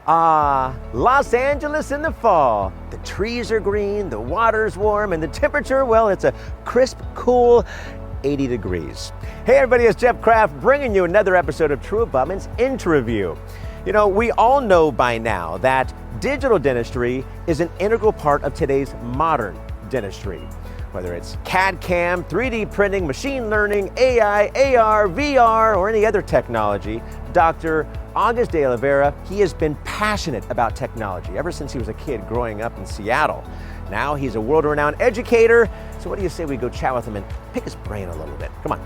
Ah, Los Angeles in the fall. The trees are green, the water's warm, and the temperature, well, it's a crisp, cool 80 degrees. Hey everybody, it's Jeff Kraft bringing you another episode of TruAbutment's InTRUview. You know, we all know by now that digital dentistry is an integral part of today's modern dentistry. Whether it's CAD/CAM, 3D printing, machine learning, AI, AR, VR, or any other technology, Dr. August De Oliveira, he has been passionate about technology ever since he was a kid growing up in Seattle. Now he's a world-renowned educator, so what do you say we go chat with him and pick his brain a little bit? Come on.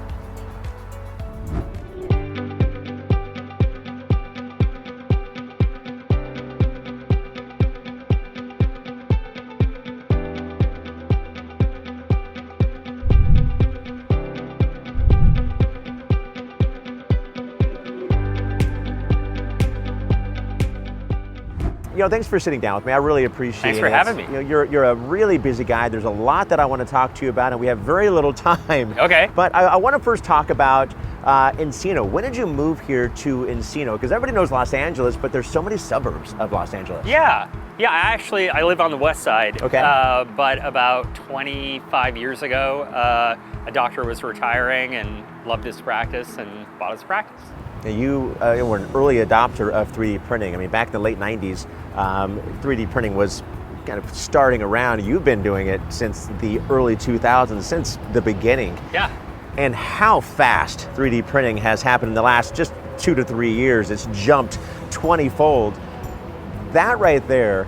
You know, thanks for sitting down with me. I really appreciate it. Thanks for having me. You know, you're a really busy guy. There's a lot that I want to talk to you about, and we have very little time. Okay. But I want to first talk about Encino. When did you move here to Encino? Because everybody knows Los Angeles, but there's so many suburbs of Los Angeles. Yeah. I live on the west side. Okay. But about 25 years ago, a doctor was retiring and loved his practice and bought his practice. Now you were an early adopter of 3D printing. I mean, back in the late 90s, 3D printing was kind of starting around. You've been doing it since the early 2000s, since the beginning. Yeah. And how fast 3D printing has happened in the last just 2 to 3 years. It's jumped 20-fold. That right there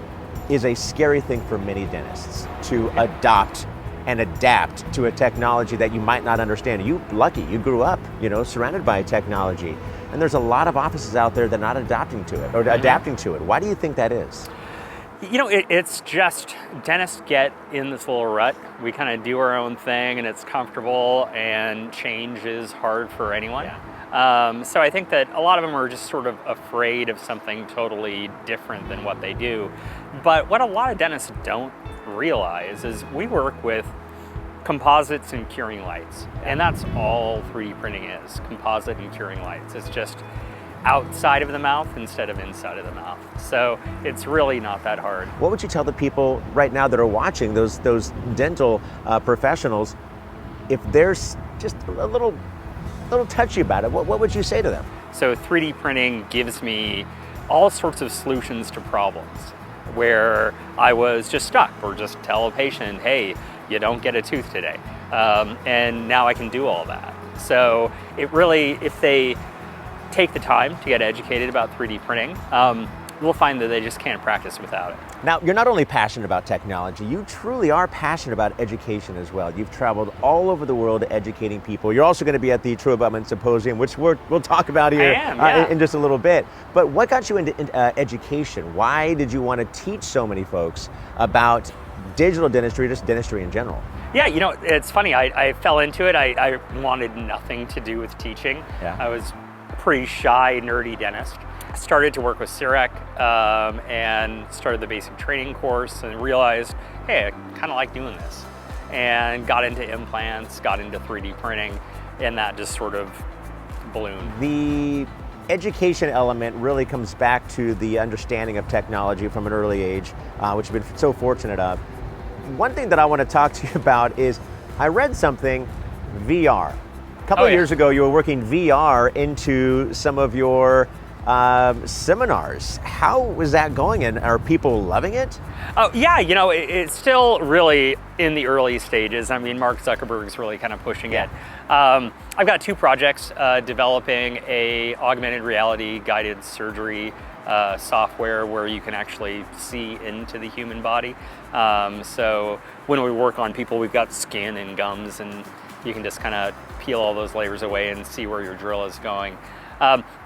is a scary thing for many dentists, to adopt and adapt to a technology that you might not understand. You lucky, you grew up, surrounded by technology. And there's a lot of offices out there that are not adapting to it or adapting to it. Why do you think that is? You know, it's just dentists get in this little rut. We kind of do our own thing and it's comfortable, and change is hard for anyone. Yeah. So I think that a lot of them are just sort of afraid of something totally different than what they do. But what a lot of dentists don't realize is we work with composites and curing lights, and that's all 3D printing is, composite and curing lights. It's just outside of the mouth instead of inside of the mouth. So it's really not that hard. What would you tell the people right now that are watching, those dental professionals, if there's just a little touchy about it, what would you say to them? So 3D printing gives me all sorts of solutions to problems where I was just stuck, or just tell a patient, hey, you don't get a tooth today. And now I can do all that. So it really, if they take the time to get educated about 3D printing, we'll find that they just can't practice without it. Now, you're not only passionate about technology, you truly are passionate about education as well. You've traveled all over the world educating people. You're also going to be at the TruAbutment Symposium, which we'll talk about here in just a little bit. But what got you into education? Why did you want to teach so many folks about digital dentistry, just dentistry in general? Yeah, you know, it's funny. I fell into it. I wanted nothing to do with teaching. Yeah. I was a pretty shy, nerdy dentist. I started to work with CIREC and started the basic training course and realized, hey, I kind of like doing this. And got into implants, got into 3D printing, and that just sort of ballooned. The education element really comes back to the understanding of technology from an early age, which you've been so fortunate of. One thing that I want to talk to you about is, I read something, VR. A couple of years ago, you were working VR into some of your seminars. How was that going, and are people loving it? Oh yeah, you know, it's still really in the early stages. I mean, Mark Zuckerberg's really kind of pushing it. I've got 2 projects developing a augmented reality guided surgery software where you can actually see into the human body. So when we work on people, we've got skin and gums, and you can just kind of peel all those layers away and see where your drill is going.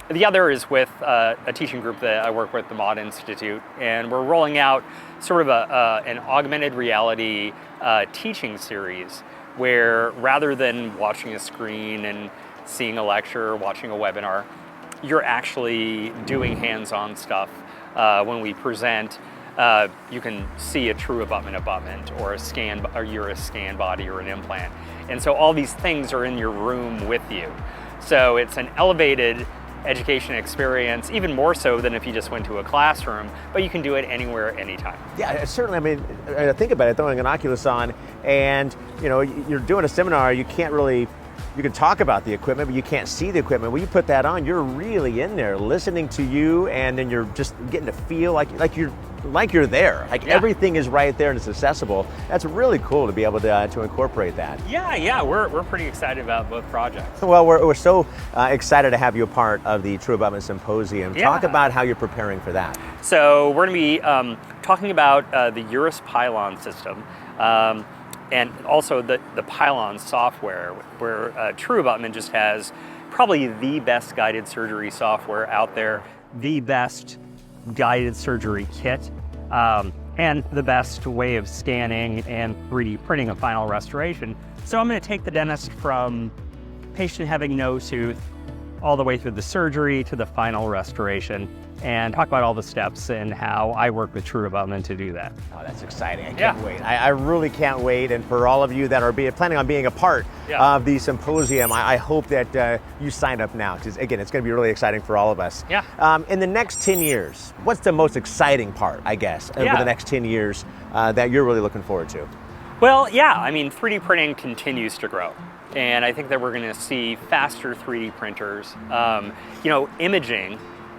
The other is with a teaching group that I work with, the Mod Institute, and we're rolling out sort of an augmented reality teaching series where, rather than watching a screen and seeing a lecture or watching a webinar, you're actually doing hands-on stuff. When we present, you can see a TruAbutment abutment or a scan, or you're a scan body or an implant. And so all these things are in your room with you. So it's an elevated education experience, even more so than if you just went to a classroom, but you can do it anywhere, anytime. Yeah, certainly. I mean, think about it, throwing an Oculus on and, you know, you're doing a seminar, you can't really, you can talk about the equipment, but you can't see the equipment. When you put that on, you're really in there listening to you, and then you're just getting to feel like you're there. Like everything is right there and it's accessible. That's really cool to be able to incorporate that. Yeah, we're pretty excited about both projects. Well, we're so excited to have you a part of the TruAbutment Symposium. Talk about how you're preparing for that. So we're going to be talking about the URUS Pylon system. And also the Pylon software, where TruAbutment just has probably the best guided surgery software out there, the best guided surgery kit, and the best way of scanning and 3D printing a final restoration. So I'm going to take the dentist from patient having no tooth all the way through the surgery to the final restoration, and talk about all the steps and how I work with TruAbutment to do that. Oh, that's exciting. I can't wait. I really can't wait. And for all of you that are planning on being a part of the symposium, I hope that you sign up now, because again, it's going to be really exciting for all of us. In the next 10 years, what's the most exciting part, I guess, over the next 10 years that you're really looking forward to? Well, I mean, 3D printing continues to grow. And I think that we're going to see faster 3D printers. You know, imaging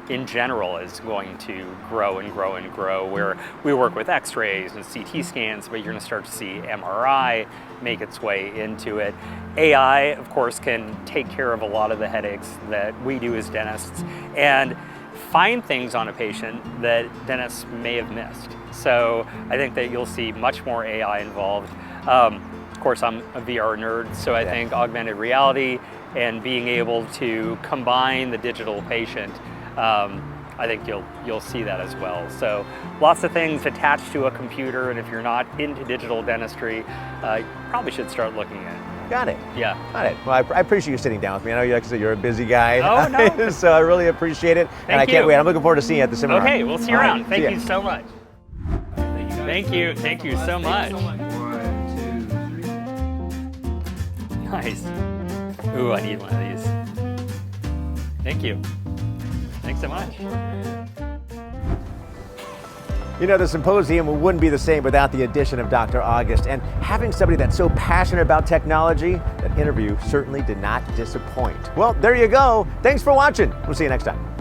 in general is going to grow and grow and grow, where we work with x-rays and CT scans, but you're going to start to see MRI make its way into it. AI, of course, can take care of a lot of the headaches that we do as dentists and find things on a patient that dentists may have missed. So I think that you'll see much more AI involved. Of course, I'm a VR nerd, so I think augmented reality and being able to combine the digital patient, I think you'll see that as well. So lots of things attached to a computer, and if you're not into digital dentistry, you probably should start looking at it. Got it. Yeah. Got it. Well, I appreciate you sitting down with me. I know, like I said, you're a busy guy. Oh, no. So I really appreciate it. And I can't wait. I'm looking forward to seeing you at the seminar. Okay, we'll see you around. Right. Thank you so much. Thank you so much. 1, 2, 3. Nice. Ooh, I need one of these. Thank you. Thanks so much. You know, the symposium wouldn't be the same without the addition of Dr. August, and having somebody that's so passionate about technology, that interview certainly did not disappoint. Well, there you go. Thanks for watching. We'll see you next time.